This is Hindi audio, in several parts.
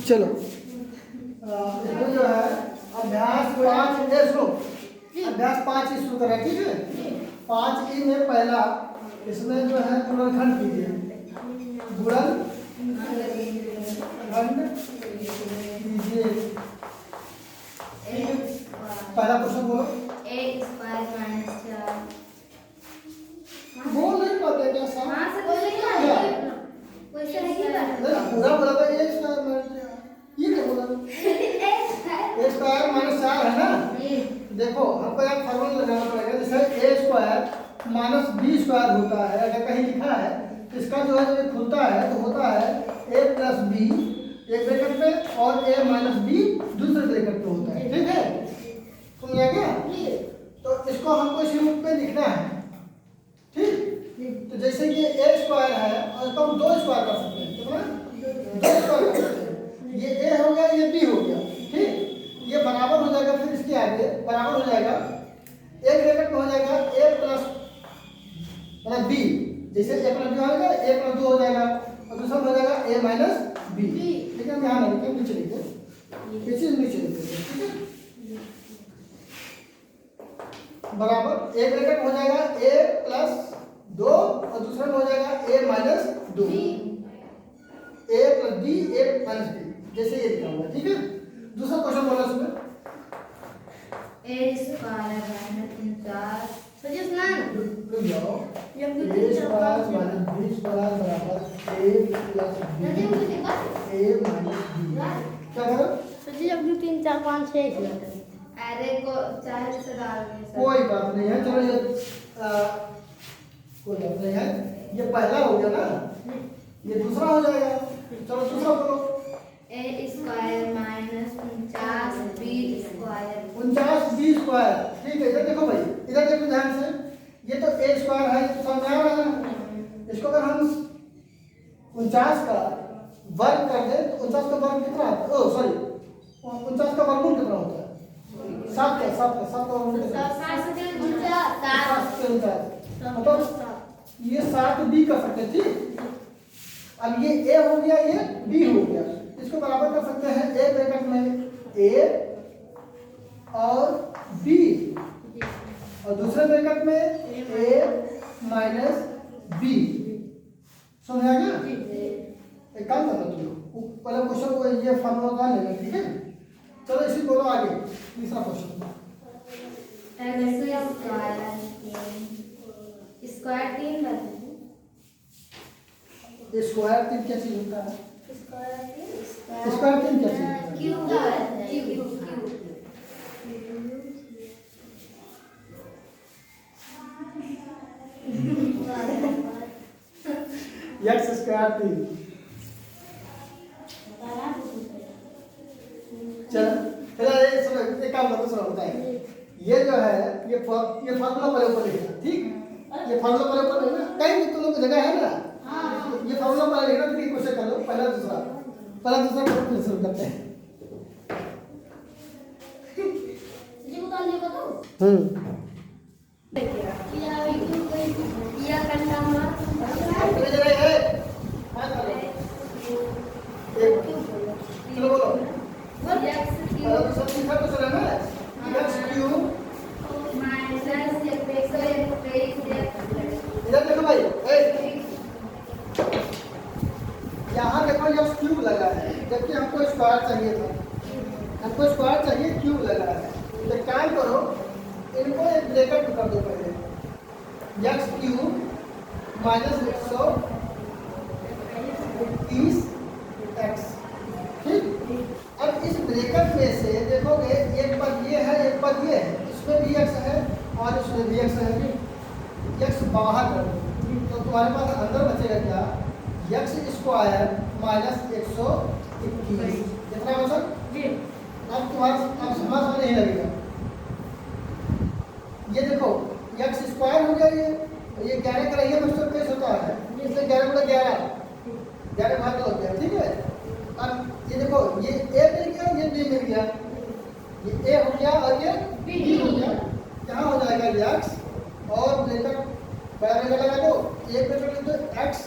चलो इसमें जो है अभ्यास 5 ये सुनो, अभ्यास 5 इस सूत्र है, ठीक है। 5 में पहला इसमें जो है गुणनखंड कीजिए, गुणनखंड कीजिए। पहला क्वेश्चन बोलो। बोल नहीं पाते क्या सर? पूरा बोला था ए स्क्वायर माइनस, ये क्या बोला? ए स्क्वायर माइनस 4 है ना। देखो हमको एक फॉर्मूला लगाना पड़ेगा, जैसे ए स्क्वायर माइनस बी स्क्वायर होता है, अगर कहीं लिखा है इसका जो है जब ये खुलता है तो होता है ए प्लस बी एक ब्रैकेट में और ए माइनस बी दूसरे ब्रैकेट में होता है, ठीक है। सुन गया क्या? तो इसको हमको इसी रूप में लिखना है, ठीक। तो जैसे कि ए स्क्वायर है और इसको हम 2 स्क्वायर कर सकते हैं, कितना? 2 स्क्वायर कर सकते हैं। ये ए हो गया, ये बी हो गया, ठीक। ये बराबर हो जाएगा, फिर इसके आगे बराबर हो जाएगा एक ब्रैकेट में हो जाएगा ए प्लस मतलब बी, जैसे ए प्लस बी हो जाएगा ए प्लस 2 हो जाएगा और दूसरा हो जाएगा ए माइनस बी, ठीक है। ध्यान रखिए, नीचे लिखिए, नीचे लिखिए, ठीक है। बराबर एक ब्रैकेट हो जाएगा ए प्लस 2 और दूसरा में हो जाएगा ए माइनस 2, ए प्लस बी ए माइनस बी, जैसे ये लिखा हुआ है, ठीक है। दूसरा क्वेश्चन बोला उसमें ए स्क्वायर माइनस 49 सजेस्ट ना रुक जाओ, ए स्क्वायर माइनस बी स्क्वायर बराबर ए प्लस बी ए माइनस बी। क्या करो सजेस्ट अब 2 3 4 5 6 अरे को चाहे से डाल दे, कोई बात नहीं है। चलो ये कोई बात नहीं है, ये पहला हो गया ना, ये दूसरा हो जाएगा। चलो दूसरा बोलो। A square minus 49 B square 49 B square, ठीक है। इधर देखो भाई, इधर देखो ध्यान से, ये तो ए स्क्वायर है, तो समझ आ रहा है। इसको अगर हम 49 का वर्ग कर दें तो 49 का वर्ग कितना आता है? ओ सॉरी, 49 का वर्गमूल कितना होता है? 7 का वर्गमूल कितना? 7 से 49 मतलब ये 7 बी कर सकते हैं, ठीक। अब ये ए हो गया, ये बी हो गया, इसको बराबर कर सकते हैं ए ब्रैकेट में ए और बी और दूसरे ब्रैकेट में ए माइनस बी। समझ आ गया? एक काम करना तुम लोग, पहले क्वेश्चन को ये फॉर्मूला का लेना, ठीक है। चलो इसी बोलो आगे, तीसरा क्वेश्चन। स्क्वायर 3 बता ये स्क्वायर 3 क्या चीज होता है? स्क्वायर 3 क्या चीज होता है? Cube x square 3। चलो पहले ये सुनो, एक काम करो, सुनो बताएं। ये जो है ये फार्मूला पहले ऊपर लिखना, ठीक। ये फार्मूला पहले ऊपर लिखना, कहीं भी तुम लोग की जगह है ना, ये फार्मूला पहले लिखना, फिर क्वेश्चन कर लो, पहला दूसरा फिर शुरू करते हैं। अपनी जगह है, चलो बोलो। दूसरा तीसरा क्वेश्चन है ना, एक्स क्यूब इधर देखो भाई, यहाँ देखो एक्स क्यूब लगा है, जबकि हमको स्क्वायर चाहिए था, हमको स्क्वायर चाहिए, क्यूब लगा है। तो काम करो, इनको एक ब्रैकेट में कर दो पहले, एक्स क्यूब माइनस 130 एक्स, ठीक। अब इस ब्रैकेट में से देखोगे एक पद ये है, एक पद ये है, इसमें भी एक्स है और इसमें भी एक्स है, एक्स बाहर कर दो तो तुम्हारे पास अंदर बचेगा क्या? एक्स स्क्वायर माइनस 121, कितना मतलब जी। अब तुम्हारा समझ में नहीं लगेगा। ये देखो एक्स स्क्वायर हो गया, ये 11 का रहिए मतलब कैसे होता है, इसलिए 11 गुणा 11 भाग हो गया, ठीक है। अब ये देखो ये ए मिल गया, ये बी मिल गया, ये ए हो गया और ये बी हो गया। क्या हो जाएगा एक्स और ब्रैकेट बड़ा ब्रैकेट लगा दो, एक ब्रैकेट तो एक्स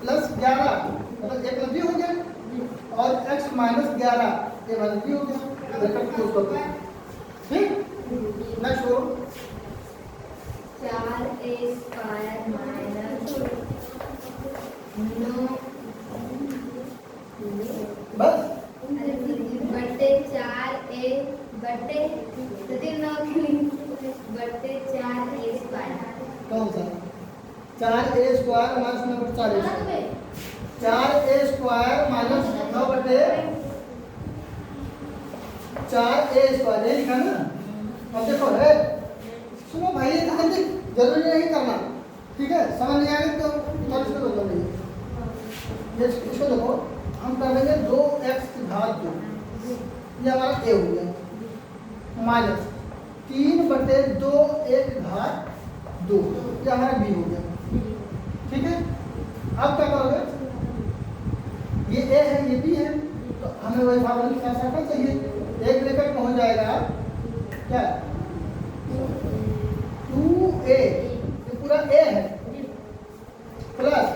प्लस 11 मतलब ए प्लस बी हो गया। और x माइनस 11 ये माइनस बी हो गया, ब्रैकेट क्लोज कर दो। ठीक, नेक्स्ट करो। 4a स्क्वायर माइनस 9 बस बटे 4a बटे 9 बटे 4a स्क्वायर। कौन सा 4a स्क्वायर माइनस 9 बटे 4a स्क्वायर माइनस 9 बटे 4a स्क्वायर, ये लिखा ना। अब देखो है, सुनो भाई, ये तो जल्दी जरूरी नहीं करना, ठीक है? समझ नहीं आएगा तो तुम इसको बदल दीजिए। इसको देखो, हम कर लेंगे 2x की घात 2, ये हमारा a हो गया, माइनस 3 बटे 2 एक घात 2, ये हमारा b हो गया। ठीक है, अब क्या करोगे, ये a है ये b है, तो हमें वही फार्मूला के साथ रखना चाहिए। एक ब्रैकेट में हो जाएगा क्या 2a, ये पूरा a है, प्लस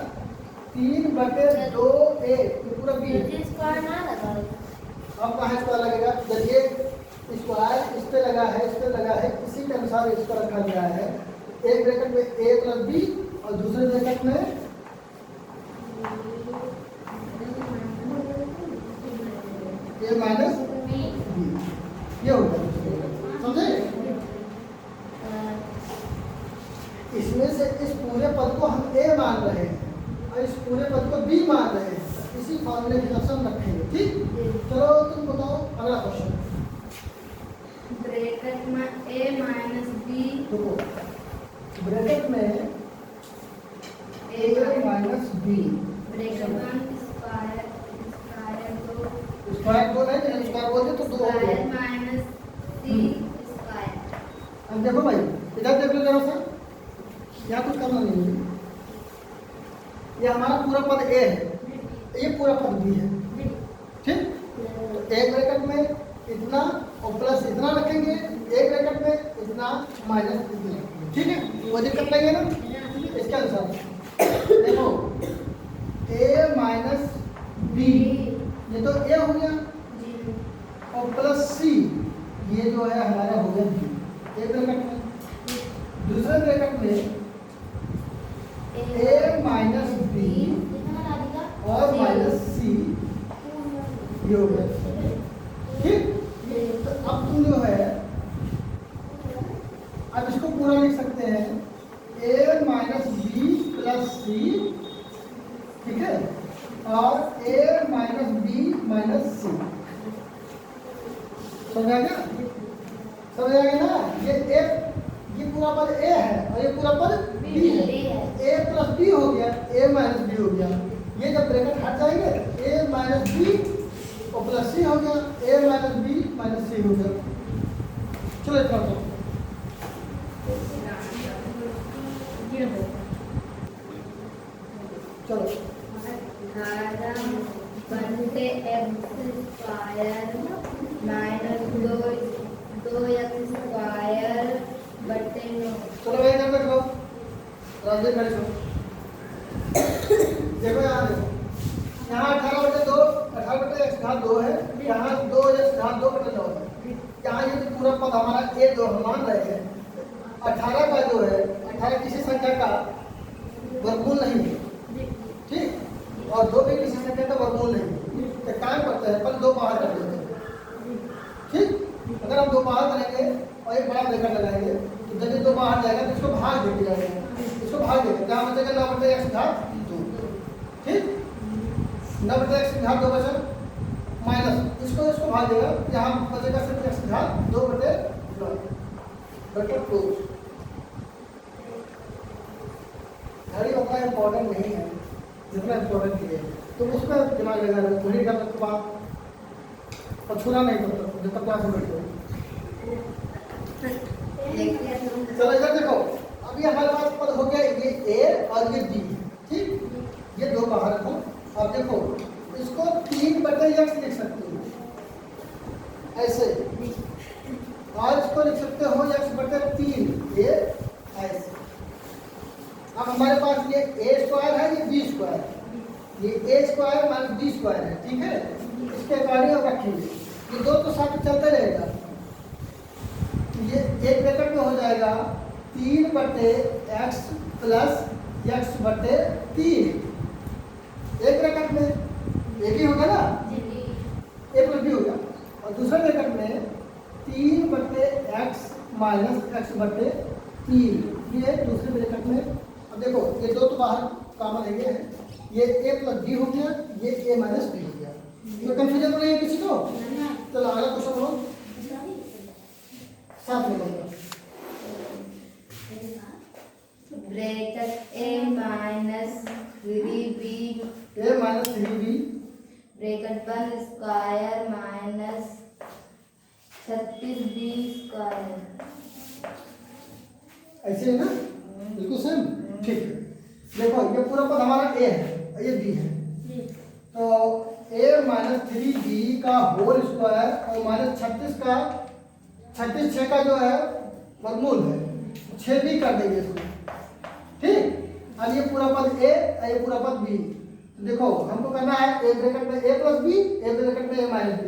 3 बटे 2a, ये पूरा b है। स्क्वायर ना लगा अब कहाँ स्क्वायर लगेगा, जब ये स्क्वायर इस पे लगा है, इस पे लगा है, इसी के अनुसार इसको रखा गया है। एक ब्रैकेट में a प्लस b और दूसरे ब्रैकेट में a माइनस b, ये हो गया, समझे? इसमें से इस पूरे पद को हम a मान रहे हैं और इस पूरे पद को b मान रहे हैं, इसी फॉर्मूले के हिसाब से हम रखेंगे। ठीक, चलो तुम बताओ अगला क्वेश्चन। ब्रैकेट में a माइनस b देखो ब्रैकेट में a माइनस b, ब्रैकेट में स्क्वायर स्क्वायर दो नहीं, जब स्क्वायर बोलते तो 2 हो स्क्वायर गया। Minus c square. अब देखो भाई, इधर देख लो जरा सा, यहाँ कुछ करना नहीं है, ये हमारा पूरा पद a है, ये पूरा पद b है। ठीक, तो एक ब्रैकेट में इतना और प्लस इतना रखेंगे, एक ब्रैकेट में इतना माइनस इतना, ठीक है? वो दिक्कत नहीं है ना। इसके अनुसार देखो a माइनस b, ये तो a हो गया, और प्लस c, ये जो है हमारा हो गया b। एक ब्रैकेट में, दूसरे ब्रैकेट में a माइनस b और माइनस c, ये हो गया। ठीक, तो अब तुम जो है अब इसको पूरा लिख सकते हैं a minus b plus c, ठीक है, और a minus b minus c। समझ आ गया? समझ आ गया ना? ये पूरा पद a है और ये पूरा पद b है, a प्लस b हो गया, a माइनस b हो गया। ये जब ब्रैकेट हट जाएंगे a माइनस b और प्लस c हो गया, a minus b minus c हो गया। चलो इतना तो चलो 18 बटे x square minus 2x square बटे 9। चलो भाई इधर देखो, राजेश भाई देखो, देखो यहाँ देखो, यहाँ 18 बटे 2, 18 बटे x घात 2 है, यहाँ 2x घात 2 बटे 9 है। यहाँ ये जो पूरा पद हमारा a जो हम मान रहे हैं, 18 का जो है, 18 किसी संख्या का वर्गमूल नहीं है, ठीक, और 2 भी किसी संख्या का वर्गमूल नहीं है। तो काम करते हैं, पहले 2 बाहर कर देते हैं। ठीक, अगर हम 2 बाहर करेंगे और एक बड़ा ब्रैकेट लगाएंगे, तो जब ये 2 बाहर जाएगा तो इसको भाग देके जाएगा, इसको भाग देंगे, क्या बचेगा 9 बटे x घात 2। ठीक, 9 बटे x घात 2 बचा, माइनस इसको भाग देगा, यहाँ बचेगा सिर्फ x घात 2 बटे 9 बटे 2। घड़ी उतना इम्पोर्टेंट नहीं है जितना इम्पोर्टेंट ये है, तो उसमें दिमाग लगा रहे, घड़ी का तक बात और छूना नहीं पड़ता जब तक क्लास में बैठे। चलो इधर देखो, अभी हमारे पास पद हो गया ये a और ये b, ठीक, ये 2 बाहर रखो। अब देखो इसको 3 बटे x लिख सकते हो ऐसे, और इसको लिख सकते हो x बटे 3, ये ऐसे। अब हमारे पास ये a स्क्वायर है, ये b स्क्वायर है, ये a square minus b square है, ठीक है। उसके अकॉर्डिंग आप रखेंगे। ये दो तो साथ चलते रहेगा। ये एक ब्रैकेट में हो जाएगा 3/x प्लस x/3, एक ब्रैकेट में एक ही होगा ना, a प्लस b हो गया। और दूसरे ब्रैकेट में 3/x माइनस x/3, ये दूसरे ब्रैकेट में। अब देखो ये दो तो बाहर कॉमन है, ये है, ये a प्लस b हो गया, ये a माइनस b हो गया। तो कंफ्यूजन तो नहीं है किसी को? चलो अगला क्वेश्चन बोलो, साथ में बोलो। Bracket a minus 3b a minus 3b bracket 1 square minus 36b square. ऐसे है ना, बिल्कुल सेम, ठीक है। देखो ये पूरा पद हमारा a है और ये b है, तो a माइनस 3b का होल स्क्वायर और माइनस 36 का 36 का जो है वर्गमूल है, 6b कर देंगे इसको, ठीक। अब ये पूरा पद a और ये पूरा पद b। तो देखो हमको करना है a ब्रैकेट में a plus b, a bracket में a माइनस b।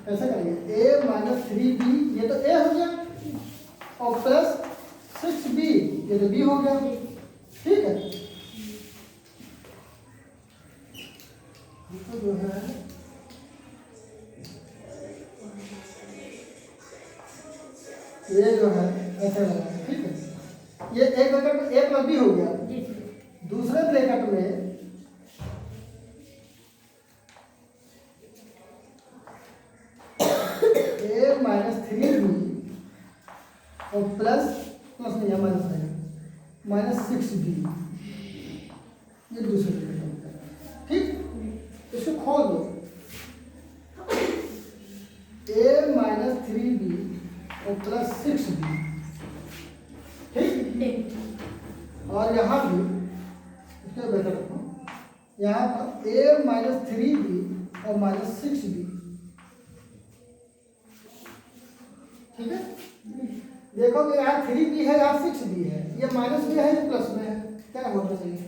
कैसे करेंगे? a माइनस 3b, ये तो a हो गया, और प्लस 6b, ये तो b हो गया, ठीक है। तो जो है ये जो है ऐसे लगा, ठीक है। ये एक ब्रैकेट में a प्लस b हो गया, दूसरे ब्रैकेट में a माइनस 3b और प्लस नहीं है, माइनस है, माइनस 6b, ये दूसरे ब्रैकेट में, ठीक। इसको खोल दो, a माइनस 3b और प्लस 6b, ठीक। और यहाँ भी इसके ब्रैकेट रखो, यहाँ पर a माइनस 3b और माइनस 6b, ठीक है। देखोगे यहाँ 3b है, यहाँ 6b है, ये माइनस में है, ये प्लस में है, क्या होना चाहिए?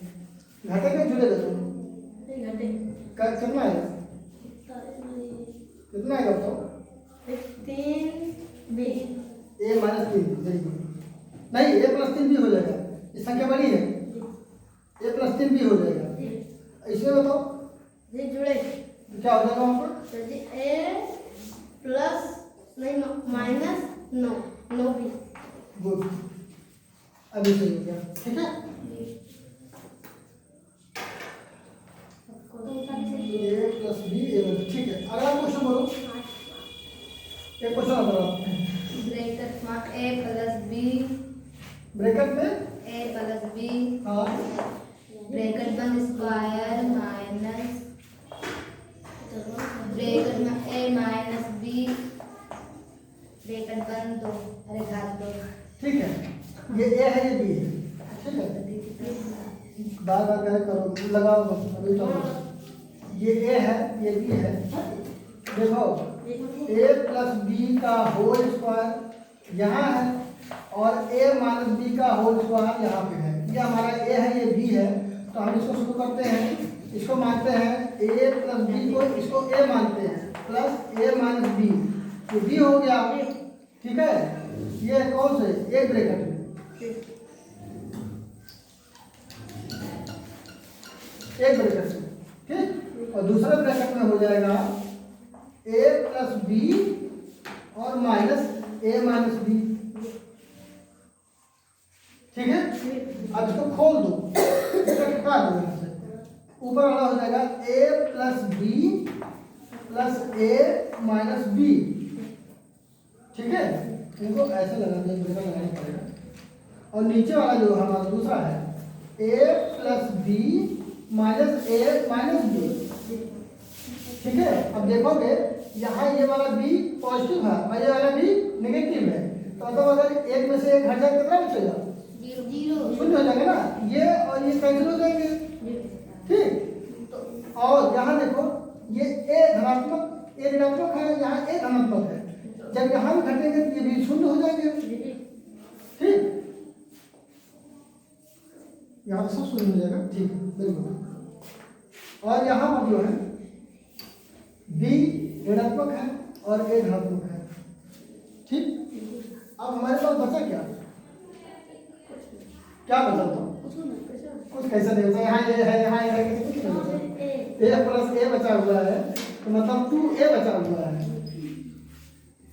घटे के जुड़े दोनों, कितना आएगा? कितना आएगा बताओ? 3b a minus 3, very good. नहीं, a प्लस 3b हो जाएगा, ये संख्या बड़ी है, a प्लस 3b हो जाएगा। इसमें बताओ ये जुड़े तो क्या हो जाएगा वहाँ पर? a प्लस नहीं माइनस 9b। गुड, अभी सही हो गया, ठीक है। a प्लस b, ठीक है। अगला क्वेश्चन बोलो, एक क्वेश्चन बताओ। ब्रैकेट में a प्लस b, ब्रैकेट में a प्लस b हाँ ब्रैकेट 1 स्क्वायर माइनस ब्रैकेट में a माइनस b ब्रैकेट 1 2, अरे घात 2, ठीक है। ये a है, ये b है, ठीक है। बार बार क्या करो, लगाओ बस, अभी तो ये a है, ये b है। देखो a प्लस b का होल स्क्वायर यहाँ है और a माइनस b का होल स्क्वायर यहाँ पे है। ये हमारा a है, ये b है, तो हम इसको शुरू करते हैं, इसको मानते हैं a प्लस b को, इसको a मानते हैं, प्लस a माइनस b, तो b हो गया, ठीक है। ये कौन से एक ब्रैकेट में, एक ब्रैकेट में, ठीक। और दूसरे ब्रैकेट में हो जाएगा a प्लस b और माइनस a माइनस b, ठीक है। अब इसको खोल दो, ब्रैकेट काट दो, यहाँ से ऊपर वाला हो जाएगा a plus b plus a minus b, ठीक है। इनको ऐसे लगाना पड़ेगा। और नीचे वाला जो हमारा दूसरा है a plus b minus a minus b, ठीक है। अब देखोगे यहाँ ये वाला b पॉजिटिव है और ये वाला b नेगेटिव है, तो अगर एक में से एक हट जाए कितना बचेगा? 0 शून्य हो जाएगा ना, ये और ये कैंसिल हो जाएंगे, ठीक। तो और यहाँ देखो ये a धनात्मक, a ऋणात्मक है, यहाँ a धनात्मक है, जब यहाँ भी घटेंगे तो ये भी शून्य हो जाएंगे, ठीक। यहाँ सब शून्य हो जाएगा, ठीक है, बिल्कुल। और यहाँ पर जो है बी ऋणात्मक है और ए धनात्मक है। ठीक, अब हमारे पास बचा क्या? क्या बचा तो? कुछ कैसा नहीं बचा, यहाँ ये है, यहाँ ये है, कुछ नहीं बचा। ए प्लस ए बचा हुआ है, तो मतलब 2a बचा हुआ है,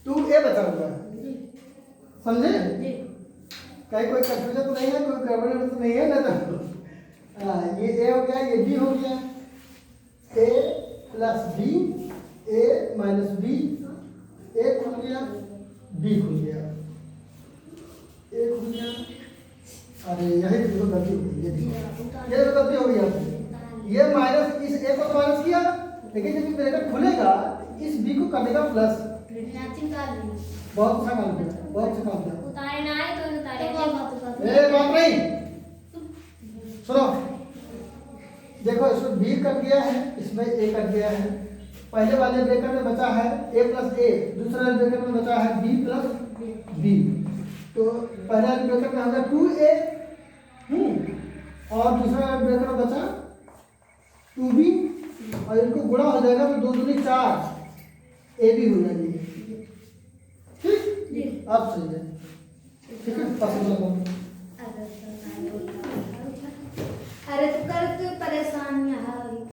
2a बचा हुआ है। समझे? कहीं कोई कंफ्यूजन तो नहीं है, कोई गड़बड़ तो नहीं है ना? तो हाँ, ये ए हो गया, ये बी हो गया, a plus B, a minus B, A खुल गया, बी खुल गया, ए खुल गया। अरे यही तो गलती हो गई, ये तो गलती हो गई आपसे। ये माइनस इस ए को माइनस किया, लेकिन जब ब्रैकेट खुलेगा इस बी को कर देगा प्लस। बहुत अच्छा काम किया, बहुत अच्छा काम किया। उतारना है तो उतारे। ए बात नहीं, सुनो, देखो इसमें बी कट गया है, इसमें ए कट गया है। पहले वाले ब्रैकेट में बचा है ए प्लस ए, दूसरे वाले ब्रैकेट में बचा है बी प्लस बी। तो पहले वाले ब्रैकेट में होगा 2a, और दूसरे वाले ब्रैकेट में बचा 2b, और इनको गुणा हो जाएगा तो 2 दूनी 4 ए भी हो जाएगी। ठीक, अब सही है। ठीक है, पसंद